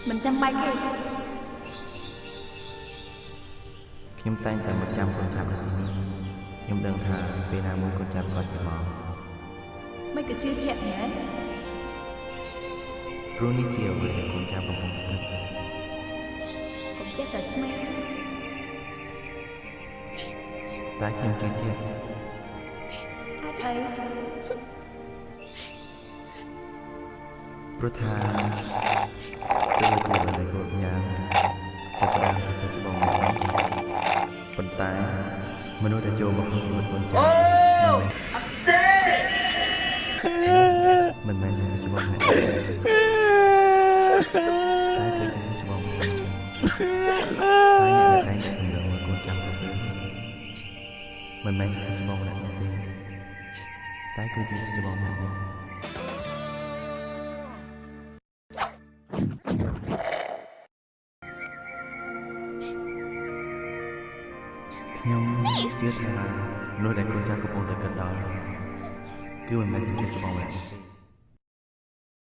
mình chăm bay cái ខ្ញុំតែងតែមកចាំកូនចាប់នៅទីនេះខ្ញុំដឹងថាពេលណាមួយកូនចាប់ក៏จะមក mấy cái chưa chẹt nhé ព្រោះនេះជាអ្វីដែលកូនចាប់កំពុងគិត cũng chết là smell តែខ្ញុំជឿជាក់ ai thấy ព្រោះថាពេលគូដែលគូយ៉ាងចាប់ផ្ដើមពិសេសច្បងប៉ុន្តែមនុស្សដែលចូលមកក្នុងជីវិតកូនចាប់មិនមែនជាច្បងទេតែគឺជាច្បងតែអ្នកដែលតែងតែសម្លឹងមើលកូនចាប់ទៅមិនមែនជាច្បងម្នាក់ទេតែគឺជាច្បងម្នាក់ ខ្ញុំជឿថាមនុស្សដែលកូនចៅកំពុងតែគិតដល់គឺមិនមែនជាច្បងម្នាក់